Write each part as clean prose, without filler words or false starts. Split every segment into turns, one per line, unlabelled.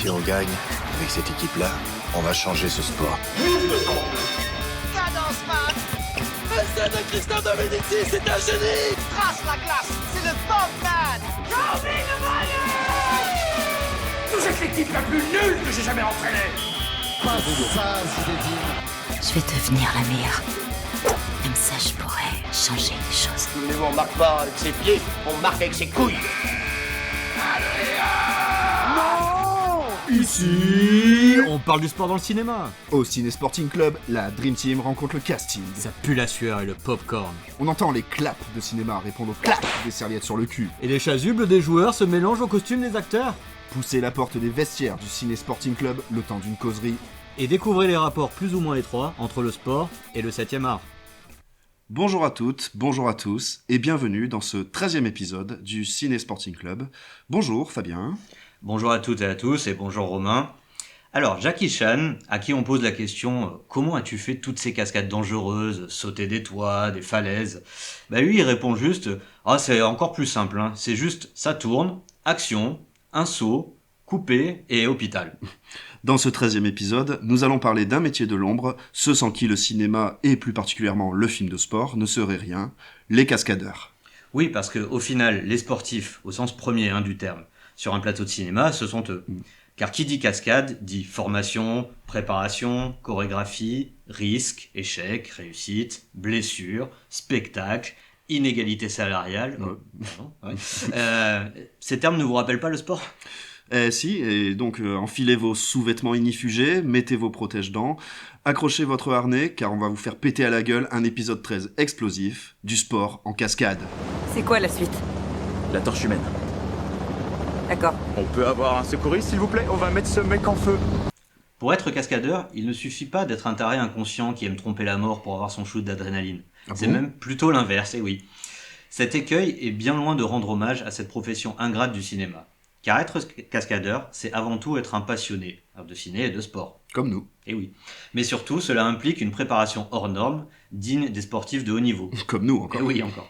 si on gagne, avec cette équipe-là, on va changer ce sport.
Cadence man.
Essaie de Christophe Dominici, c'est un génie.
Trace la glace, c'est le Bumpman.
Vous êtes l'équipe la plus nulle que j'ai jamais entraînée.
Pas ça, Zinedine.
Je vais devenir la meilleure. Comme ça, je pourrais changer les choses.
Souvenez-vous, on marque pas avec ses pieds, on marque avec ses couilles.
Ici, on parle du sport dans le cinéma.
Au Ciné Sporting Club, la Dream Team rencontre le casting.
Ça pue la sueur et le popcorn.
On entend les claps de cinéma répondre aux claps des serviettes sur le cul.
Et les chasubles des joueurs se mélangent aux costumes des acteurs.
Poussez la porte des vestiaires du Ciné Sporting Club le temps d'une causerie.
Et découvrez les rapports plus ou moins étroits entre le sport et le 7e art.
Bonjour à toutes, bonjour à tous, et bienvenue dans ce 13e épisode du Ciné Sporting Club. Bonjour Fabien.
Bonjour à toutes et à tous, et bonjour Romain. Alors, Jackie Chan, à qui on pose la question « Comment as-tu fait toutes ces cascades dangereuses, sauter des toits, des falaises ?» Lui, il répond juste « Ah, c'est encore plus simple, hein. C'est juste, ça tourne, action, un saut, coupé et hôpital. »
Dans ce 13e épisode, nous allons parler d'un métier de l'ombre, ceux sans qui le cinéma, et plus particulièrement le film de sport, ne serait rien, les cascadeurs.
Oui, parce qu'au final, les sportifs, au sens premier du terme, sur un plateau de cinéma, ce sont eux. Car qui dit cascade, dit formation, préparation, chorégraphie, risque, échec, réussite, blessure, spectacle, inégalité salariale. Ces termes ne vous rappellent pas le sport ?
Si, et donc enfilez vos sous-vêtements inifugés, mettez vos protège-dents, accrochez votre harnais, car on va vous faire péter à la gueule un épisode 13 explosif, du sport en cascade.
C'est quoi la suite?
La torche humaine.
D'accord.
On peut avoir un secouriste, s'il vous plaît? On va mettre ce mec en feu.
Pour être cascadeur, il ne suffit pas d'être un taré inconscient qui aime tromper la mort pour avoir son shoot d'adrénaline. C'est même plutôt l'inverse, et oui. Cet écueil est bien loin de rendre hommage à cette profession ingrate du cinéma. Car être cascadeur, c'est avant tout être un passionné de ciné et de sport.
Comme nous.
Et oui. Mais surtout, cela implique une préparation hors norme, digne des sportifs de haut niveau.
Comme nous, encore.
Et oui, encore.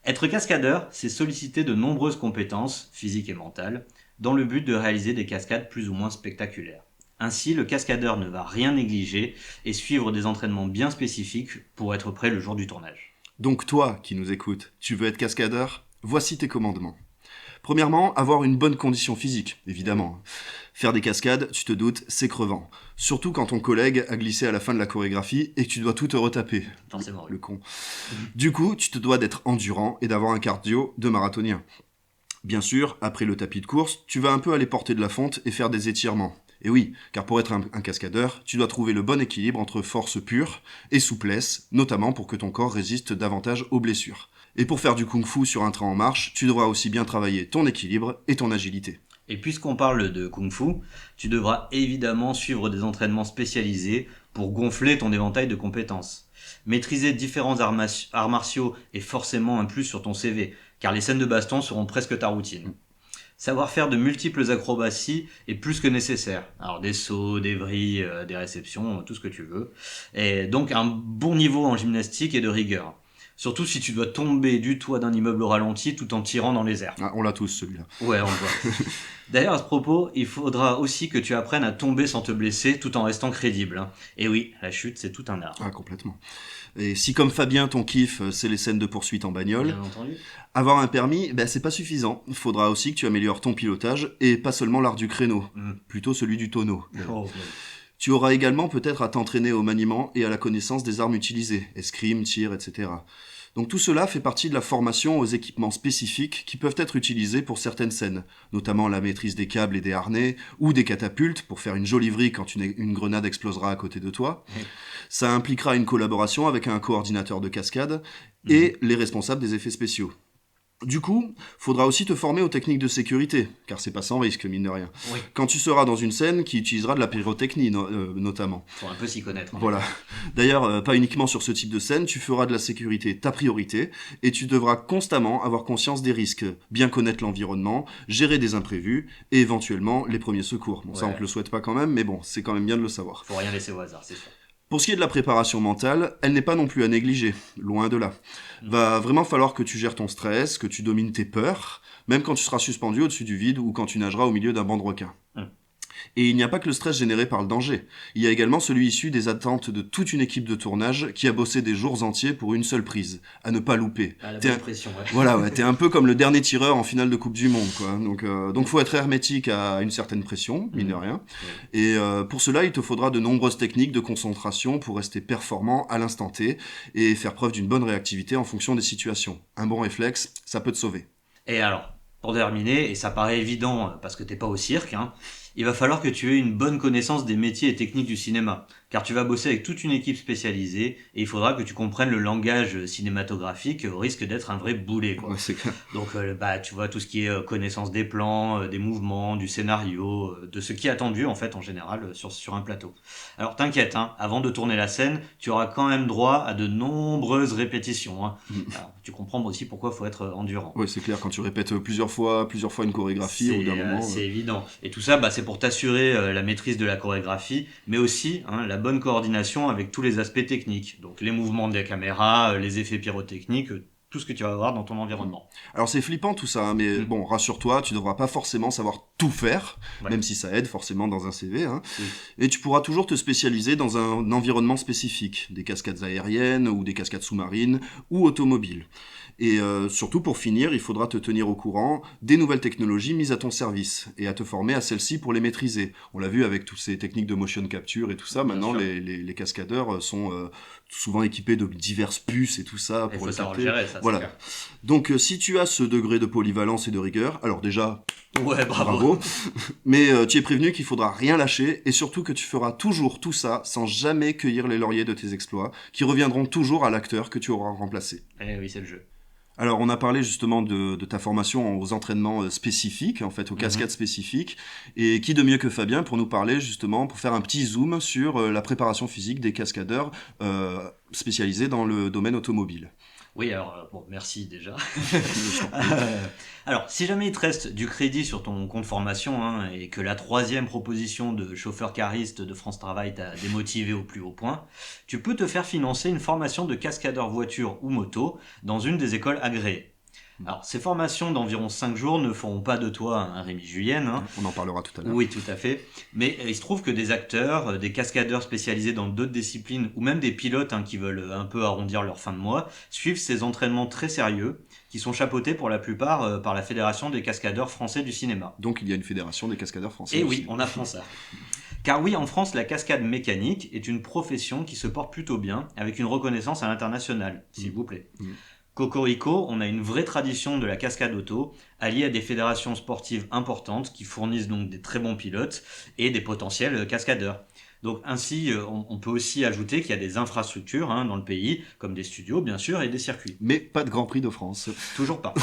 Être cascadeur, c'est solliciter de nombreuses compétences, physiques et mentales, dans le but de réaliser des cascades plus ou moins spectaculaires. Ainsi, le cascadeur ne va rien négliger et suivre des entraînements bien spécifiques pour être prêt le jour du tournage.
Donc toi, qui nous écoutes, tu veux être cascadeur? Voici tes commandements. Premièrement, avoir une bonne condition physique, évidemment. Faire des cascades, tu te doutes, c'est crevant. Surtout quand ton collègue a glissé à la fin de la chorégraphie et que tu dois tout te retaper.
Forcément.
Le con. Du coup, tu te dois d'être endurant et d'avoir un cardio de marathonien. Bien sûr, après le tapis de course, tu vas un peu aller porter de la fonte et faire des étirements. Et oui, car pour être un cascadeur, tu dois trouver le bon équilibre entre force pure et souplesse, notamment pour que ton corps résiste davantage aux blessures. Et pour faire du kung-fu sur un train en marche, tu devras aussi bien travailler ton équilibre et ton agilité.
Et puisqu'on parle de kung-fu, tu devras évidemment suivre des entraînements spécialisés pour gonfler ton éventail de compétences. Maîtriser différents arts martiaux est forcément un plus sur ton CV, car les scènes de baston seront presque ta routine. Savoir faire de multiples acrobaties est plus que nécessaire. Alors des sauts, des vrilles, des réceptions, tout ce que tu veux. Et donc un bon niveau en gymnastique et de rigueur. Surtout si tu dois tomber du toit d'un immeuble au ralenti tout en tirant dans les airs.
Ah, on l'a tous celui-là.
Ouais, on le voit. D'ailleurs, à ce propos, il faudra aussi que tu apprennes à tomber sans te blesser tout en restant crédible. Et oui, la chute, c'est tout un art.
Ah, complètement. Et si comme Fabien, ton kiff, c'est les scènes de poursuite en bagnole,
Bien entendu.
avoir un permis, c'est pas suffisant. Il faudra aussi que tu améliores ton pilotage et pas seulement l'art du créneau, plutôt celui du tonneau.
Oh,
Tu auras également peut-être à t'entraîner au maniement et à la connaissance des armes utilisées, escrime, tir, etc. Donc tout cela fait partie de la formation aux équipements spécifiques qui peuvent être utilisés pour certaines scènes, notamment la maîtrise des câbles et des harnais, ou des catapultes pour faire une jolie vrille quand une grenade explosera à côté de toi. Ça impliquera une collaboration avec un coordinateur de cascade et les responsables des effets spéciaux. Du coup, faudra aussi te former aux techniques de sécurité, car c'est pas sans risque, mine de rien.
Oui.
Quand tu seras dans une scène qui utilisera de la pyrotechnie, notamment.
Faut un peu s'y connaître.
Voilà. D'ailleurs, pas uniquement sur ce type de scène, tu feras de la sécurité ta priorité, et tu devras constamment avoir conscience des risques, bien connaître l'environnement, gérer des imprévus, et éventuellement les premiers secours. Bon, ça on te le souhaite pas quand même, mais bon, c'est quand même bien de le savoir.
Faut rien laisser au hasard, c'est sûr.
Pour ce qui est de la préparation mentale, elle n'est pas non plus à négliger, loin de là. Va vraiment falloir que tu gères ton stress, que tu domines tes peurs, même quand tu seras suspendu au-dessus du vide ou quand tu nageras au milieu d'un banc de requins. Et il n'y a pas que le stress généré par le danger. Il y a également celui issu des attentes de toute une équipe de tournage qui a bossé des jours entiers pour une seule prise, à ne pas louper.
Ah, la bonne pression, ouais.
Voilà, ouais, t'es un peu comme le dernier tireur en finale de Coupe du Monde, quoi. Donc faut être hermétique à une certaine pression, mine de rien. Et pour cela, il te faudra de nombreuses techniques de concentration pour rester performant à l'instant T et faire preuve d'une bonne réactivité en fonction des situations. Un bon réflexe, ça peut te sauver.
Et alors, pour terminer, et ça paraît évident parce que t'es pas au cirque, hein, il va falloir que tu aies une bonne connaissance des métiers et techniques du cinéma, car tu vas bosser avec toute une équipe spécialisée et il faudra que tu comprennes le langage cinématographique au risque d'être un vrai boulet, quoi.
Ouais, c'est clair.
Donc tu vois tout ce qui est connaissance des plans, des mouvements, du scénario, de ce qui est attendu en fait en général sur un plateau. Alors t'inquiète, hein, avant de tourner la scène, tu auras quand même droit à de nombreuses répétitions. Hein. Alors, tu comprends aussi pourquoi il faut être endurant.
Ouais, c'est clair, quand tu répètes plusieurs fois une chorégraphie au bout d'un moment.
C'est évident. Et tout ça, c'est pour t'assurer la maîtrise de la chorégraphie, mais aussi la bonne coordination avec tous les aspects techniques. Donc les mouvements des caméras, les effets pyrotechniques, tout ce que tu vas avoir dans ton environnement.
Alors c'est flippant tout ça, hein, mais bon, rassure-toi, tu devras pas forcément savoir tout faire, même si ça aide forcément dans un CV. Hein. Et tu pourras toujours te spécialiser dans un environnement spécifique, des cascades aériennes ou des cascades sous-marines ou automobiles. Et surtout, pour finir, il faudra te tenir au courant des nouvelles technologies mises à ton service et à te former à celles-ci pour les maîtriser. On l'a vu avec toutes ces techniques de motion capture et tout ça. Maintenant, les cascadeurs sont souvent équipés de diverses puces et tout ça.
Il faut savoir gérer ça.
Voilà. Donc, si tu as ce degré de polyvalence et de rigueur, alors déjà,
ouais, bravo.
Mais tu es prévenu qu'il faudra rien lâcher et surtout que tu feras toujours tout ça sans jamais cueillir les lauriers de tes exploits, qui reviendront toujours à l'acteur que tu auras remplacé.
Eh oui, c'est le jeu.
Alors, on a parlé justement de ta formation aux entraînements spécifiques, en fait, aux cascades spécifiques. Et qui de mieux que Fabien pour nous parler justement, pour faire un petit zoom sur la préparation physique des cascadeurs spécialisés dans le domaine automobile.
Oui, alors, merci déjà. Alors, si jamais il te reste du crédit sur ton compte formation et que la 3e proposition de chauffeur cariste de France Travail t'a démotivé au plus haut point, tu peux te faire financer une formation de cascadeur voiture ou moto dans une des écoles agréées. Alors, ces formations d'environ 5 jours ne feront pas de toi un Rémi Julienne. Hein.
On en parlera tout à l'heure.
Oui, tout à fait. Mais il se trouve que des acteurs, des cascadeurs spécialisés dans d'autres disciplines, ou même des pilotes qui veulent un peu arrondir leur fin de mois, suivent ces entraînements très sérieux, qui sont chapeautés pour la plupart par la Fédération des cascadeurs français du cinéma.
Donc il y a une fédération des cascadeurs français.
Et oui, on apprend ça. Car oui, en France, la cascade mécanique est une profession qui se porte plutôt bien, avec une reconnaissance à l'international, s'il vous plaît. Cocorico, on a une vraie tradition de la cascade auto, alliée à des fédérations sportives importantes qui fournissent donc des très bons pilotes et des potentiels cascadeurs. Donc ainsi, on peut aussi ajouter qu'il y a des infrastructures dans le pays, comme des studios bien sûr et des circuits.
Mais pas de Grand Prix de France.
Toujours pas.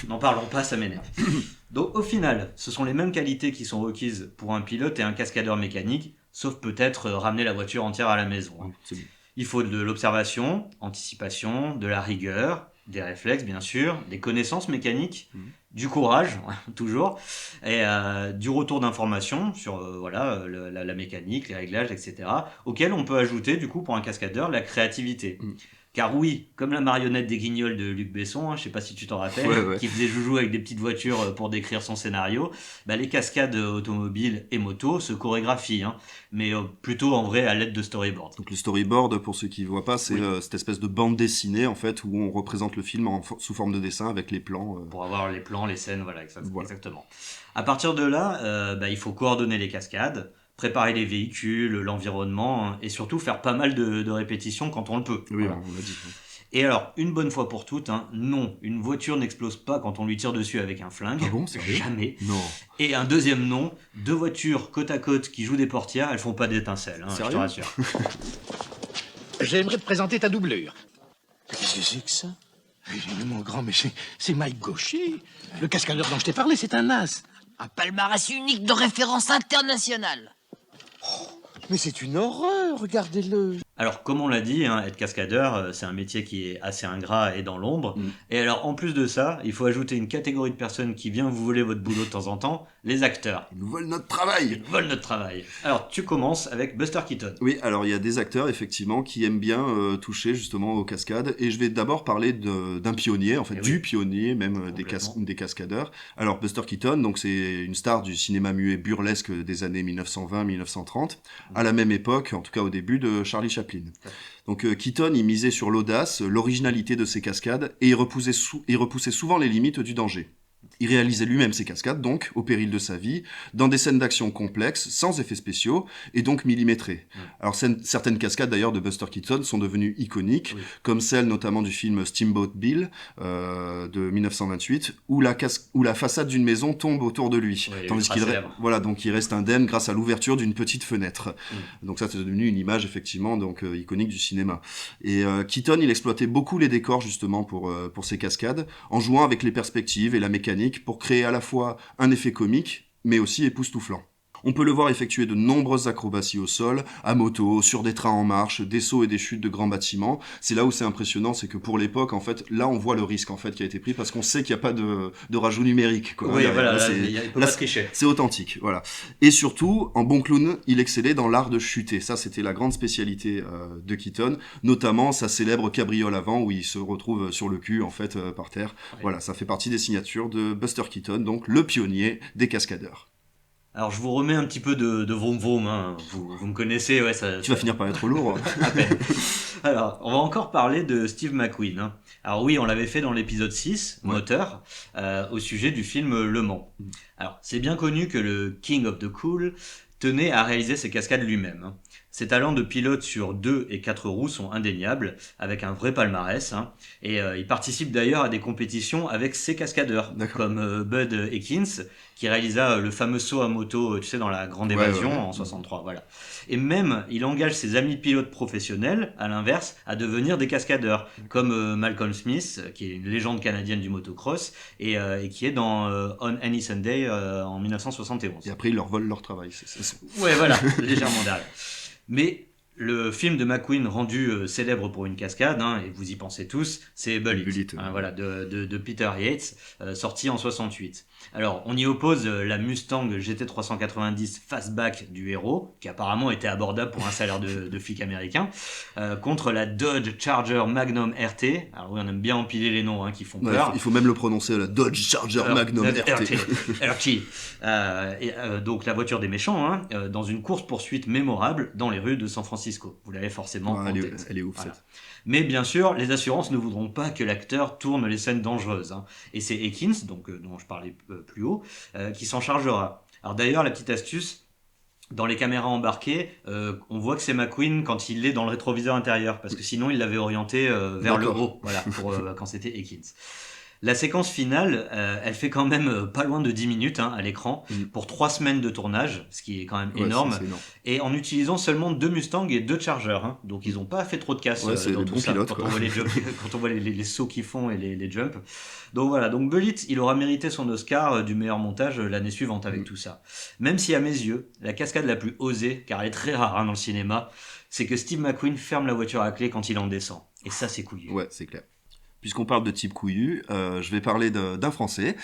N'en parlons pas, ça m'énerve. Donc au final, ce sont les mêmes qualités qui sont requises pour un pilote et un cascadeur mécanique, sauf peut-être ramener la voiture entière à la maison.
C'est bien.
Il faut de l'observation, anticipation, de la rigueur, des réflexes bien sûr, des connaissances mécaniques, du courage toujours, et du retour d'informations sur la mécanique, les réglages, etc. auxquels on peut ajouter du coup pour un cascadeur la créativité. Car oui, comme la marionnette des Guignols de Luc Besson, je sais pas si tu t'en rappelles, qui faisait joujou avec des petites voitures pour décrire son scénario, les cascades automobiles et motos se chorégraphient, mais plutôt en vrai à l'aide de storyboard.
Donc le storyboard, pour ceux qui ne voient pas, c'est cette espèce de bande dessinée en fait où on représente le film sous forme de dessin avec les plans.
Pour avoir les plans, les scènes, exactement. À partir de là, il faut coordonner les cascades, préparer les véhicules, l'environnement, et surtout faire pas mal de répétitions quand on le peut.
Oui, voilà. On l'a dit.
Et alors, une bonne fois pour toutes, non, une voiture n'explose pas quand on lui tire dessus avec un flingue.
Ah bon, sérieux ?
Jamais.
Non.
Et un deuxième non, 2 voitures côte à côte qui jouent des portières, elles font pas d'étincelles, je te rassure.
J'aimerais te présenter ta doublure.
Qu'est-ce que c'est que ça?
Mon grand, mais c'est Mike Gaucher. Le cascadeur dont je t'ai parlé, c'est un as.
Un palmarès unique de référence internationale.
Mais c'est une horreur, regardez-le.
Alors, comme on l'a dit, hein, être cascadeur, c'est un métier qui est assez ingrat et dans l'ombre. Et alors, en plus de ça, il faut ajouter une catégorie de personnes qui vient vous voler votre boulot de temps en temps, les acteurs.
Ils nous volent notre travail.
Ils volent notre travail. Alors, tu commences avec Buster Keaton.
Oui, alors il y a des acteurs effectivement qui aiment bien toucher justement aux cascades, et je vais d'abord parler d'un pionnier, en fait, du pionnier même des cascadeurs. Alors Buster Keaton, donc c'est une star du cinéma muet burlesque des années 1920-1930, à la même époque, en tout cas au début, de Charlie Chaplin. Donc Keaton, il misait sur l'audace, l'originalité de ses cascades, et il repoussait souvent les limites du danger. Il réalisait lui-même ses cascades, donc, au péril de sa vie, dans des scènes d'action complexes, sans effets spéciaux, et donc millimétrées. Alors certaines cascades, d'ailleurs, de Buster Keaton sont devenues iconiques, comme celle notamment du film Steamboat Bill, de 1928, où la façade d'une maison tombe autour de lui. Tandis donc il reste indemne grâce à l'ouverture d'une petite fenêtre. Donc ça, c'est devenu une image, effectivement, donc iconique du cinéma. Et Keaton, il exploitait beaucoup les décors, justement, pour ses cascades, en jouant avec les perspectives et la mécanique, pour créer à la fois un effet comique, mais aussi époustouflant. On peut le voir effectuer de nombreuses acrobaties au sol, à moto, sur des trains en marche, des sauts et des chutes de grands bâtiments. C'est là où c'est impressionnant, c'est que pour l'époque, en fait, là on voit le risque en fait qui a été pris, parce qu'on sait qu'il n'y a pas de rajout numérique. Quoi.
Oui, voilà, il peut pas tricher.
C'est authentique, voilà. Et surtout, en bon clown, il excellait dans l'art de chuter. Ça, c'était la grande spécialité de Keaton, notamment sa célèbre cabriole avant, où il se retrouve sur le cul, en fait, par terre. Ouais. Voilà, ça fait partie des signatures de Buster Keaton, donc le pionnier des cascadeurs.
Alors je vous remets un petit peu de vroom vroom, hein. Vous me connaissez, ouais.
Tu vas finir par être lourd.
À peine. Alors, on va encore parler de Steve McQueen. Hein. Alors oui, on l'avait fait dans l'épisode 6, Moteur, au sujet du film Le Mans. Alors, c'est bien connu que le King of the Cool tenait à réaliser ses cascades lui-même. Hein. Ses talents de pilote sur 2 et 4 roues sont indéniables, avec un vrai palmarès. Hein. Et il participe d'ailleurs à des compétitions avec ses cascadeurs, comme Bud Ekins, qui réalisa le fameux saut à moto, tu sais, dans la Grande Évasion en 63. Voilà. Et même, il engage ses amis pilotes professionnels, à l'inverse, à devenir des cascadeurs, comme Malcolm Smith, qui est une légende canadienne du motocross, et qui est dans On Any Sunday en 1971.
Et après, ils leur volent leur travail.
Ouais, voilà, légèrement derrière. Mais le film de McQueen rendu célèbre pour une cascade, hein, et vous y pensez tous, c'est Bullitt, hein, voilà, de Peter Yates, sorti en 68. Alors, on y oppose la Mustang GT390 Fastback du héros, qui apparemment était abordable pour un salaire de flic américain, contre la Dodge Charger Magnum RT. Alors oui, on aime bien empiler les noms, hein, qui font peur.
Il faut même le prononcer, la Dodge Charger Magnum RT.
Donc la voiture des méchants, hein, dans une course-poursuite mémorable dans les rues de San Francisco. Vous l'avez forcément en tête.
Elle est ouf,
voilà.
cette.
Mais bien sûr, les assurances ne voudront pas que l'acteur tourne les scènes dangereuses. Hein. Et c'est Ekins, donc, dont je parlais plus haut, qui s'en chargera. Alors d'ailleurs, la petite astuce, dans les caméras embarquées, on voit que c'est McQueen quand il est dans le rétroviseur intérieur, parce que sinon il l'avait orienté vers le haut, voilà, pour, quand c'était Ekins. La séquence finale, elle fait quand même pas loin de 10 minutes à l'écran, pour 3 semaines de tournage, ce qui est quand même énorme,
c'est énorme.
Et en utilisant seulement 2 Mustangs et 2 Chargers. Hein. Donc ils n'ont pas fait trop de casse dans tout ça,
pilotes,
quand on voit les sauts qu'ils font et les jumps. Donc voilà, donc Bullitt, il aura mérité son Oscar du meilleur montage l'année suivante avec tout ça. Même si à mes yeux, la cascade la plus osée, car elle est très rare dans le cinéma, c'est que Steve McQueen ferme la voiture à clé quand il en descend. Et ça, c'est couillu.
Ouais, c'est clair. Puisqu'on parle de type couillu, je vais parler d'un Français,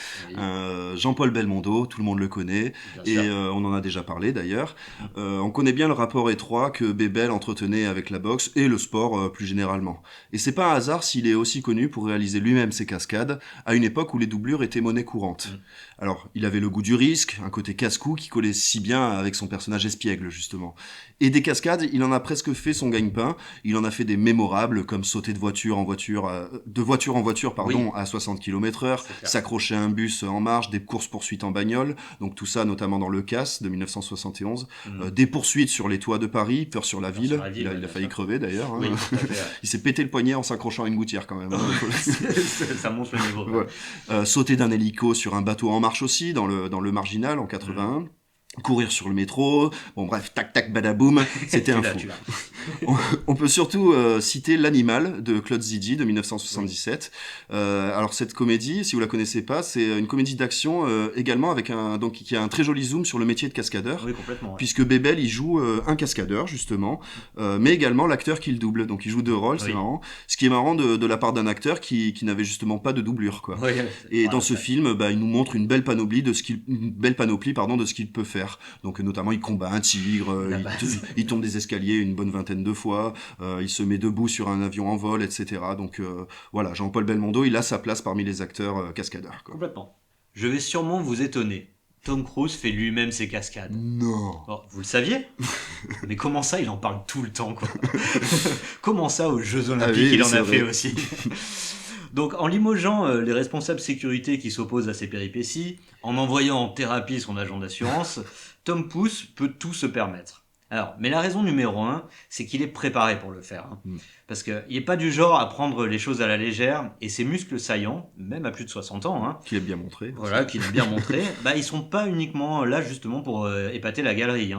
Jean-Paul Belmondo, tout le monde le connaît, on en a déjà parlé d'ailleurs. On connaît bien le rapport étroit que Bébel entretenait avec la boxe et le sport plus généralement. Et c'est pas un hasard s'il est aussi connu pour réaliser lui-même ses cascades, à une époque où les doublures étaient monnaie courante. Alors, il avait le goût du risque, un côté casse-cou qui collait si bien avec son personnage espiègle, justement. Et des cascades, il en a presque fait son gagne-pain, il en a fait des mémorables, comme sauter de voiture en voiture, à 60 km/h, s'accrocher à un bus en marche, des courses-poursuites en bagnole, donc tout ça notamment dans Le Casse de 1971, des poursuites sur les toits de Paris, peur sur la ville, il a failli crever d'ailleurs, hein. Il s'est pété le poignet en s'accrochant à une gouttière quand même.
Ça monte le niveau.
Ouais. Sauter d'un hélico sur un bateau en marche aussi, dans le Marginal en 81. Courir sur le métro, bon bref, tac tac badaboum, c'était un fou. On peut surtout citer L'Animal de Claude Zidi de 1977. Alors cette comédie, si vous la connaissez pas, c'est une comédie d'action également avec qui a un très joli zoom sur le métier de cascadeur.
Oui, complètement. Ouais.
Puisque Bébel, il joue un cascadeur justement, mais également l'acteur qui le double. Donc il joue deux rôles, c'est marrant. Ce qui est marrant de la part d'un acteur qui n'avait justement pas de doublure, quoi.
Oui,
et dans ce film, il nous montre une belle panoplie de ce qu'il peut faire. Donc notamment, il combat un tigre, il tombe des escaliers une bonne vingtaine de fois, il se met debout sur un avion en vol, etc. Donc voilà, Jean-Paul Belmondo, il a sa place parmi les acteurs cascadeurs, quoi.
Complètement. Je vais sûrement vous étonner. Tom Cruise fait lui-même ses cascades.
Non.
Oh, vous le saviez? Mais comment ça, il en parle tout le temps, quoi. Comment ça, aux Jeux Olympiques, il en a fait aussi. Donc, en limogeant les responsables sécurité qui s'opposent à ces péripéties, en envoyant en thérapie son agent d'assurance, Tom Pouce peut tout se permettre. Alors, mais la raison numéro 1, c'est qu'il est préparé pour le faire. Parce qu'il n'est pas du genre à prendre les choses à la légère, et ses muscles saillants, même à plus de 60 ans,
qu'il a bien montré.
Voilà, qu'il a bien montré, ils sont pas uniquement là justement pour épater la galerie.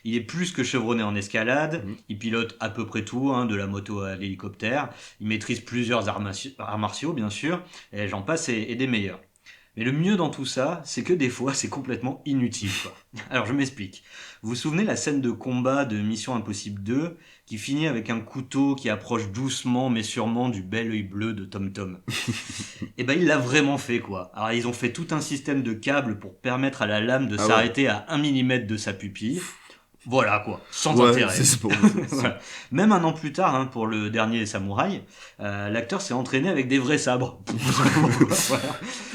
Il est plus que chevronné en escalade, il pilote à peu près tout, de la moto à l'hélicoptère, il maîtrise plusieurs arts martiaux, bien sûr, et j'en passe et des meilleurs. Mais le mieux dans tout ça, c'est que des fois, c'est complètement inutile, quoi. Alors, je m'explique. Vous vous souvenez la scène de combat de Mission Impossible 2, qui finit avec un couteau qui approche doucement mais sûrement du bel œil bleu de Tom Tom. Et il l'a vraiment fait, quoi. Alors, ils ont fait tout un système de câbles pour permettre à la lame de s'arrêter à 1 mm de sa pupille. Voilà, quoi, sans intérêt. Voilà. Même un an plus tard, pour le dernier Samouraï, l'acteur s'est entraîné avec des vrais sabres. Voilà.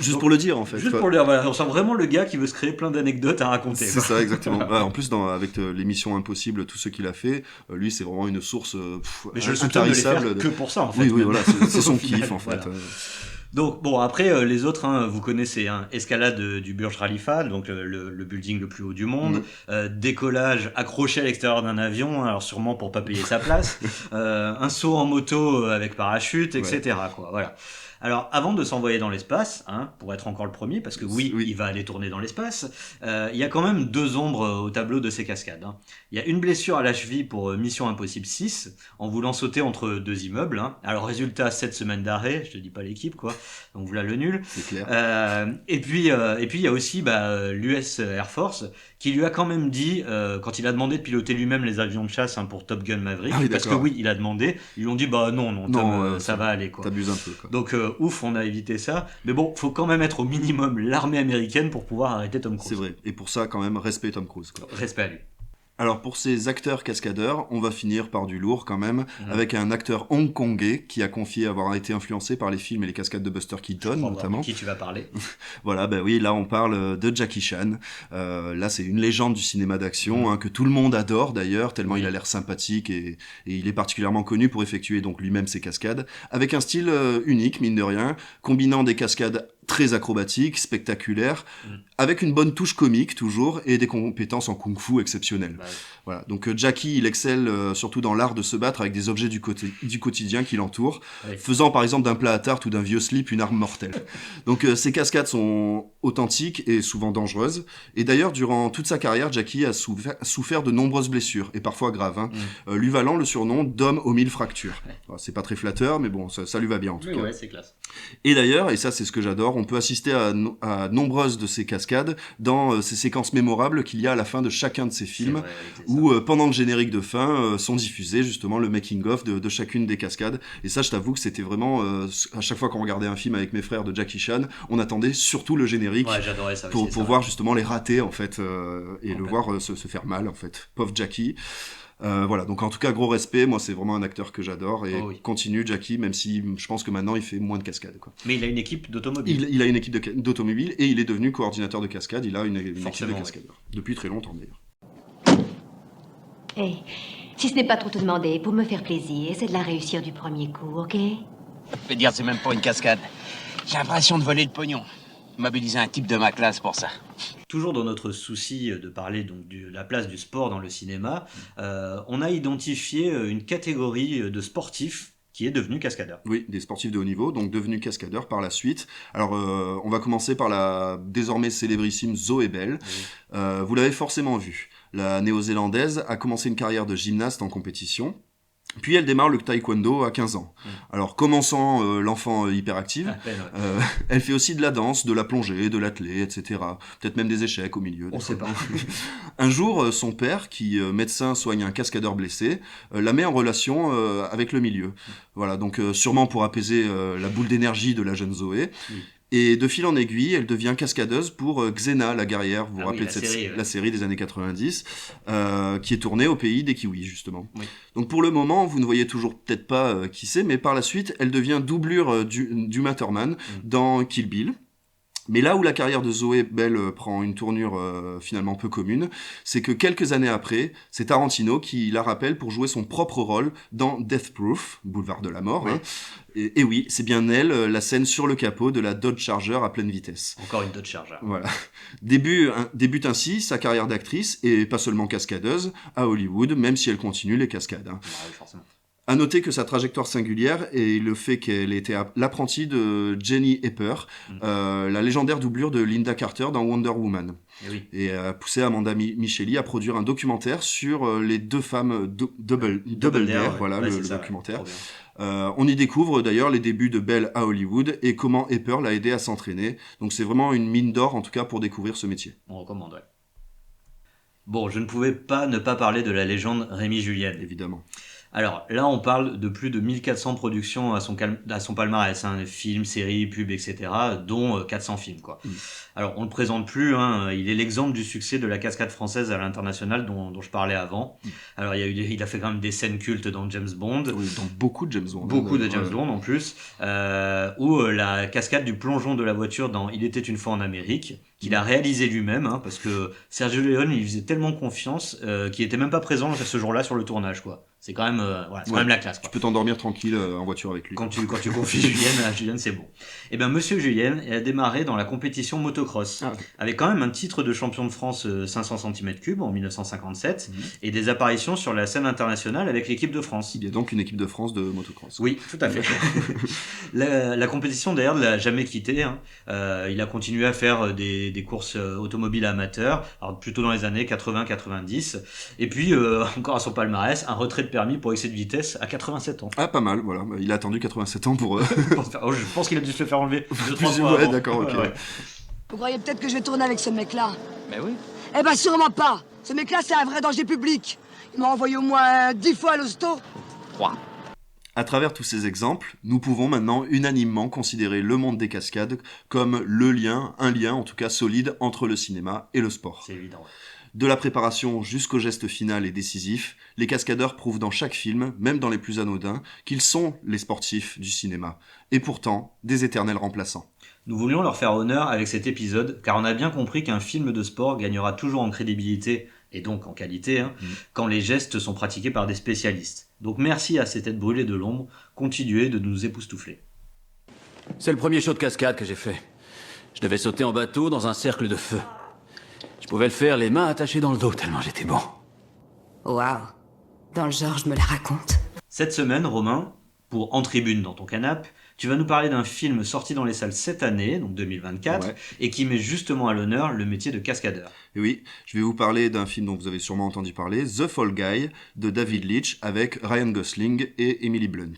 Juste pour le dire, en fait.
Juste pour le dire, voilà. On sent vraiment le gars qui veut se créer plein d'anecdotes à raconter.
C'est ça, exactement. En plus, avec l'émission Impossible, tout ce qu'il a fait, lui, c'est vraiment une source
mais je le soutiens de les faire que pour ça, en fait.
Oui, voilà, c'est son kiff, en fait.
Voilà. Donc bon, après les autres, vous connaissez, escalade du Burj Khalifa, donc le building le plus haut du monde, décollage accroché à l'extérieur d'un avion, alors sûrement pour pas payer sa place, un saut en moto avec parachute, etc. quoi, voilà. Alors, avant de s'envoyer dans l'espace, pour être encore le premier, parce que oui, il va aller tourner dans l'espace, il y a quand même 2 ombres au tableau de ces cascades. Il y a une blessure à la cheville pour Mission Impossible 6, en voulant sauter entre 2 immeubles. Alors, résultat, 7 semaines d'arrêt, je te dis pas l'équipe, quoi, donc voilà le nul.
C'est clair.
Et puis, il y a aussi l'US Air Force, qui lui a quand même dit, quand il a demandé de piloter lui-même les avions de chasse pour Top Gun Maverick, parce que il a demandé, ils lui ont dit, non, Tom, ça va aller, quoi.
T'abuses un peu, quoi.
Donc, ouf, on a évité ça. Mais bon, faut quand même être au minimum l'armée américaine pour pouvoir arrêter Tom Cruise.
C'est vrai. Et pour ça, quand même, respect Tom Cruise, quoi.
Respect à lui.
Alors pour ces acteurs cascadeurs, on va finir par du lourd quand même, avec un acteur hongkongais qui a confié avoir été influencé par les films et les cascades de Buster Keaton notamment.
De qui tu vas parler?
Voilà, oui, là on parle de Jackie Chan. Là c'est une légende du cinéma d'action que tout le monde adore d'ailleurs, tellement il a l'air sympathique et il est particulièrement connu pour effectuer donc lui-même ses cascades, avec un style unique mine de rien, combinant des cascades très acrobatique, spectaculaire, avec une bonne touche comique toujours, et des compétences en kung-fu exceptionnelles. Voilà. Donc Jackie, il excelle surtout dans l'art de se battre avec des objets du quotidien qui l'entourent, faisant par exemple d'un plat à tarte ou d'un vieux slip une arme mortelle. Donc ces cascades sont authentiques et souvent dangereuses, et d'ailleurs durant toute sa carrière, Jackie a souffert de nombreuses blessures, et parfois graves, lui valant le surnom d'homme aux 1000 fractures. Alors, c'est pas très flatteur, mais bon, ça lui va bien en tout cas.
Ouais, c'est classe.
Et d'ailleurs, et ça c'est ce que j'adore, on peut assister à nombreuses de ces cascades dans ces séquences mémorables qu'il y a à la fin de chacun de ces films, où pendant le générique de fin sont diffusés justement le making-of de chacune des cascades. Et ça, je t'avoue que c'était vraiment, à chaque fois qu'on regardait un film avec mes frères de Jackie Chan, on attendait surtout le générique pour voir justement les ratés en fait, et le voir se faire mal en fait. Pauvre Jackie. Voilà, donc en tout cas gros respect, moi c'est vraiment un acteur que j'adore et continue Jackie, même si je pense que maintenant il fait moins de cascades, quoi.
Mais il a une équipe d'automobile.
Il a une équipe d'automobile et il est devenu coordinateur de cascade, il a une équipe de cascadeurs. Depuis très longtemps d'ailleurs.
Hey, si ce n'est pas trop te demander, pour me faire plaisir, c'est de la réussir du premier coup, ok?
Je vais dire, c'est même pas une cascade. J'ai l'impression de voler le pognon. Mobiliser un type de ma classe pour ça.
Toujours dans notre souci de parler donc de la place du sport dans le cinéma, on a identifié une catégorie de sportifs qui est devenu cascadeur.
Oui, des sportifs de haut niveau, donc devenus cascadeurs par la suite. Alors, on va commencer par la désormais célébrissime Zoé Bell. Vous l'avez forcément vue. La néo-zélandaise a commencé une carrière de gymnaste en compétition. Puis elle démarre le taekwondo à 15 ans. Alors, commençant l'enfant hyperactive, elle fait aussi de la danse, de la plongée, de l'athlé, etc. Peut-être même des échecs au milieu.
On sait pas.
Un jour, son père, qui médecin soigne un cascadeur blessé, la met en relation avec le milieu. Voilà, donc sûrement pour apaiser la boule d'énergie de la jeune Zoé. Et de fil en aiguille, elle devient cascadeuse pour Xena, la guerrière, vous vous rappelez de la série des années 90, qui est tournée au pays des Kiwis, justement. Oui. Donc pour le moment, vous ne voyez toujours peut-être pas qui c'est, mais par la suite, elle devient doublure du Matterman dans Kill Bill. Mais là où la carrière de Zoé Bell prend une tournure finalement peu commune, c'est que quelques années après, c'est Tarantino qui la rappelle pour jouer son propre rôle dans Death Proof, Boulevard de la Mort. Oui. Hein. Et oui, c'est bien elle, la scène sur le capot de la Dodge Charger à pleine vitesse.
Encore une Dodge Charger.
Voilà. Débute ainsi sa carrière d'actrice, et pas seulement cascadeuse, à Hollywood, même si elle continue les cascades. Hein.
Oui, forcément.
À noter que sa trajectoire singulière et le fait qu'elle était l'apprentie de Jenny Epper, la légendaire doublure de Linda Carter dans Wonder Woman. Et a poussé Amanda Micheli à produire un documentaire sur les deux femmes Double Dare, voilà le documentaire. On y découvre d'ailleurs les débuts de Belle à Hollywood et comment Epper l'a aidé à s'entraîner. Donc c'est vraiment une mine d'or en tout cas pour découvrir ce métier.
On recommande, ouais. Bon, je ne pouvais pas ne pas parler de la légende Rémi Julienne.
Évidemment.
Alors là, on parle de plus de 1400 productions à son palmarès, hein, films, séries, pubs, etc., dont 400 films, quoi. Alors, on ne le présente plus, hein, il est l'exemple du succès de la cascade française à l'international dont je parlais avant. Alors, il a fait quand même des scènes cultes dans James Bond.
Oui, dans beaucoup de James Bond.
Beaucoup de James Bond, en plus. Ou la cascade du plongeon de la voiture dans Il était une fois en Amérique, qu'il a réalisé lui-même, hein, parce que Sergio Leone, il faisait tellement confiance qu'il était même pas présent ce jour-là sur le tournage, quoi. C'est quand même, quand même la classe, quoi.
Tu peux t'endormir tranquille en voiture avec lui.
Quand tu confies Julienne à Julienne, c'est bon. Et bien, Monsieur Julienne a démarré dans la compétition motocross, avec quand même un titre de champion de France 500 cm3 en 1957, et des apparitions sur la scène internationale avec l'équipe de France.
Il y a donc une équipe de France de motocross.
Oui, tout à fait. la compétition, d'ailleurs, ne l'a jamais quitté. Hein. Il a continué à faire des courses automobiles amateurs, alors plutôt dans les années 80-90. Et puis, encore à son palmarès, un retrait de permis pour excès de vitesse à 87 ans.
Ah, pas mal, voilà. Il a attendu 87 ans pour...
Je pense qu'il a dû se le faire enlever 2-3 fois
avant.
Ouais,
d'accord, ok.
Ouais. Vous croyez peut-être que je vais tourner avec ce mec-là?
Mais oui.
Eh ben sûrement pas. Ce mec-là, c'est un vrai danger public. Il m'a envoyé au moins 10 fois à l'hosto.
3.
À travers tous ces exemples, nous pouvons maintenant unanimement considérer le monde des cascades comme un lien en tout cas solide entre le cinéma et le sport.
C'est évident, ouais.
De la préparation jusqu'au geste final et décisif, les cascadeurs prouvent dans chaque film, même dans les plus anodins, qu'ils sont les sportifs du cinéma, et pourtant des éternels remplaçants.
Nous voulions leur faire honneur avec cet épisode, car on a bien compris qu'un film de sport gagnera toujours en crédibilité, et donc en qualité, quand les gestes sont pratiqués par des spécialistes. Donc merci à ces têtes brûlées de l'ombre, continuez de nous époustoufler.
C'est le premier show de cascade que j'ai fait. Je devais sauter en bateau dans un cercle de feu. Je pouvais le faire les mains attachées dans le dos tellement j'étais bon.
Waouh. Dans le genre, je me la raconte.
Cette semaine, Romain, pour En Tribune dans ton canapé, tu vas nous parler d'un film sorti dans les salles cette année, donc 2024, et qui met justement à l'honneur le métier de cascadeur.
Et oui, je vais vous parler d'un film dont vous avez sûrement entendu parler, The Fall Guy, de David Leitch, avec Ryan Gosling et Emily Blunt.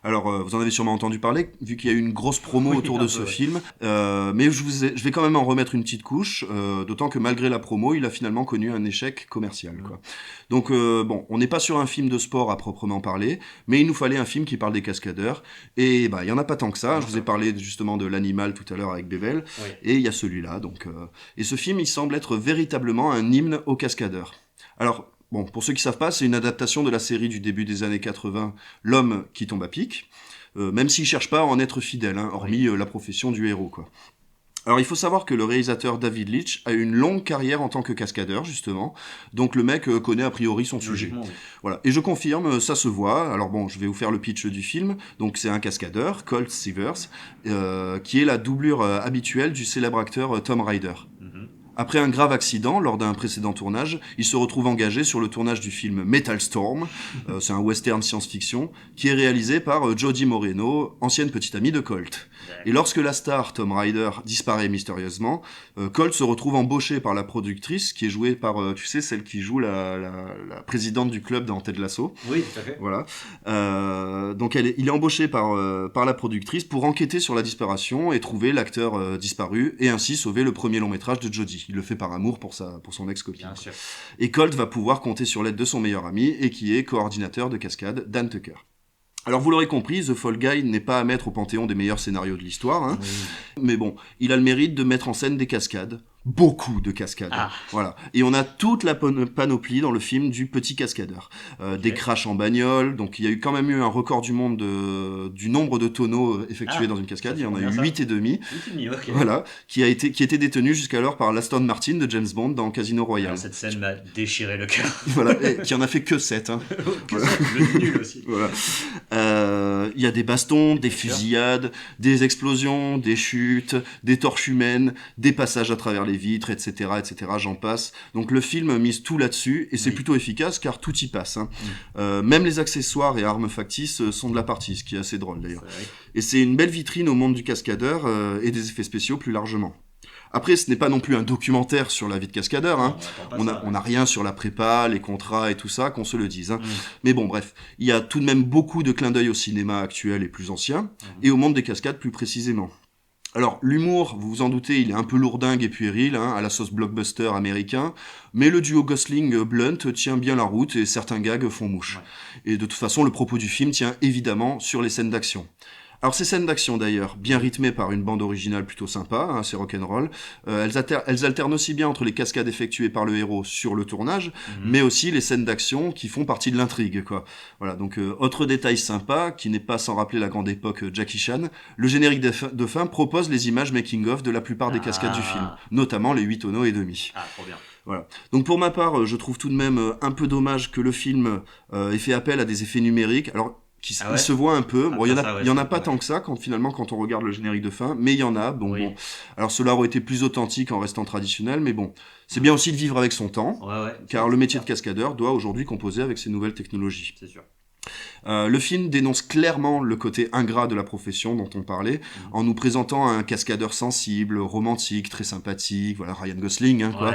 Alors, vous en avez sûrement entendu parler, vu qu'il y a eu une grosse promo autour de ce film, mais je vais quand même en remettre une petite couche, d'autant que malgré la promo, il a finalement connu un échec commercial, quoi. Donc, bon, on n'est pas sur un film de sport à proprement parler, mais il nous fallait un film qui parle des cascadeurs, et bah, il y en a pas tant que ça. Je vous ai parlé justement de l'animal tout à l'heure avec Bevel, et il y a celui-là, donc, et ce film, il semble être véritablement un hymne aux cascadeurs. Alors, bon, pour ceux qui savent pas, c'est une adaptation de la série du début des années 80, L'homme qui tombe à pic, même s'il cherche pas à en être fidèle, hein, hormis la profession du héros, quoi. Alors il faut savoir que le réalisateur David Leitch a une longue carrière en tant que cascadeur, justement, donc le mec connaît a priori son sujet. Oui. Voilà. Et je confirme, ça se voit. Alors bon, je vais vous faire le pitch du film. Donc c'est un cascadeur, Colt Seavers, qui est la doublure habituelle du célèbre acteur Tom Ryder. Après un grave accident lors d'un précédent tournage, il se retrouve engagé sur le tournage du film Metal Storm, c'est un western science-fiction, qui est réalisé par Jodie Moreno, ancienne petite amie de Colt. Et lorsque la star Tom Ryder disparaît mystérieusement, Colt se retrouve embauché par la productrice, qui est jouée par, tu sais, celle qui joue la présidente du club dans Ted Lasso.
Oui, tout à fait.
Voilà. Donc il est embauché par la productrice pour enquêter sur la disparition et trouver l'acteur disparu, et ainsi sauver le premier long métrage de Jodie. Il le fait par amour pour son ex-copine.
Bien sûr.
Et Colt va pouvoir compter sur l'aide de son meilleur ami, et qui est coordinateur de cascade, Dan Tucker. Alors vous l'aurez compris, The Fall Guy n'est pas à mettre au panthéon des meilleurs scénarios de l'histoire, hein. Oui. Mais bon, il a le mérite de mettre en scène des cascades. Beaucoup de cascades. Ah. Voilà. Et on a toute la panoplie dans le film du petit cascadeur. Des crashs en bagnole, donc il y a quand même eu un record du monde du nombre de tonneaux effectués dans une cascade. Il y en a eu 8,5.
Okay.
Voilà. Qui était détenu jusqu'alors par l'Aston Martin de James Bond dans Casino Royale.
Alors, cette scène m'a déchiré le cœur.
Voilà. Et qui en a fait que 7. Hein.
Voilà. Le nul aussi.
Voilà. Il y a des bastons, des fusillades, des explosions, des chutes, des torches humaines, des passages à travers les vitres, etc., j'en passe. Donc le film mise tout là-dessus, et c'est plutôt efficace, car tout y passe. Hein. Même les accessoires et armes factices sont de la partie, ce qui est assez drôle d'ailleurs. Et c'est une belle vitrine au monde du cascadeur, et des effets spéciaux plus largement. Après, ce n'est pas non plus un documentaire sur la vie de cascadeur, hein. On n'a rien sur la prépa, les contrats et tout ça, qu'on se le dise. Hein. Mais bon, bref, il y a tout de même beaucoup de clins d'œil au cinéma actuel et plus ancien, et au monde des cascades plus précisément. Alors, l'humour, vous vous en doutez, il est un peu lourdingue et puéril, hein, à la sauce blockbuster américain, mais le duo Gosling-Blunt tient bien la route, et certains gags font mouche. Ouais. Et de toute façon, le propos du film tient évidemment sur les scènes d'action. Alors ces scènes d'action d'ailleurs, bien rythmées par une bande originale plutôt sympa, hein, c'est rock'n'roll, elles alternent aussi bien entre les cascades effectuées par le héros sur le tournage, mais aussi les scènes d'action qui font partie de l'intrigue, quoi. Voilà, donc autre détail sympa, qui n'est pas sans rappeler la grande époque Jackie Chan, le générique de fin propose les images making-of de la plupart des cascades du film, notamment les 8 tonneaux et demi.
Ah, trop bien.
Voilà. Donc pour ma part, je trouve tout de même un peu dommage que le film ait fait appel à des effets numériques. Alors, il se voit un peu. Bon, il y en a pas tant que ça quand on regarde le générique de fin, mais il y en a. Bon. Alors cela aurait été plus authentique en restant traditionnel, mais bon, c'est bien aussi de vivre avec son temps, car le métier de cascadeur doit aujourd'hui composer avec ces nouvelles technologies.
C'est sûr.
Le film dénonce clairement le côté ingrat de la profession dont on parlait, en nous présentant un cascadeur sensible, romantique, très sympathique, voilà, Ryan Gosling, hein, quoi,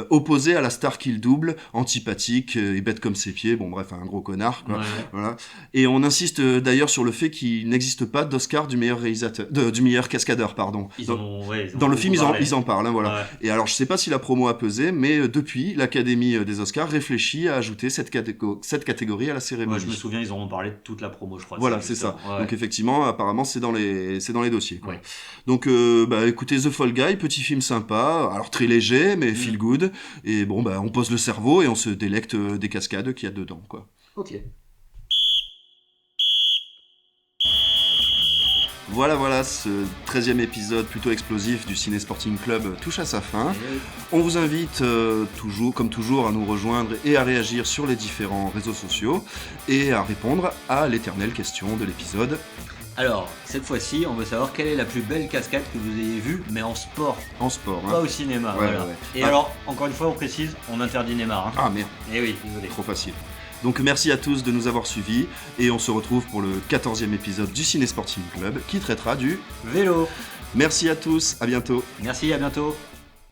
opposé à la star qu'il double, antipathique et bête comme ses pieds, bon bref, un gros connard, quoi. Voilà. Et on insiste d'ailleurs sur le fait qu'il n'existe pas d'Oscar du meilleur du meilleur cascadeur, pardon. Dans le film, ils en parlent, hein, voilà. Ouais. Et alors, je sais pas si la promo a pesé, mais depuis, l'Académie des Oscars réfléchit à ajouter cette catégorie à la cérémonie.
Ouais, je me souviens, ils auront parlé de toute la promo, je crois.
Voilà, c'est ça. Ouais. Donc effectivement, apparemment, c'est dans les dossiers, quoi. Ouais. Donc, écoutez, The Fall Guy, petit film sympa, alors très léger, mais feel good. Et bon, on pose le cerveau et on se délecte des cascades qu'il y a dedans, quoi.
Ok.
Voilà, ce 13e épisode plutôt explosif du Ciné Sporting Club touche à sa fin. On vous invite comme toujours à nous rejoindre et à réagir sur les différents réseaux sociaux et à répondre à l'éternelle question de l'épisode.
Alors, cette fois-ci, on veut savoir quelle est la plus belle cascade que vous ayez vue, mais en sport.
En sport, hein.
Pas au cinéma, voilà. Ouais. Et alors, encore une fois, on précise, on interdit Neymar. Hein.
Ah merde.
Eh oui, désolé.
Trop facile. Donc merci à tous de nous avoir suivis et on se retrouve pour le 14e épisode du Ciné Sporting Club qui traitera du
vélo.
Merci à tous, à bientôt.
Merci, à bientôt.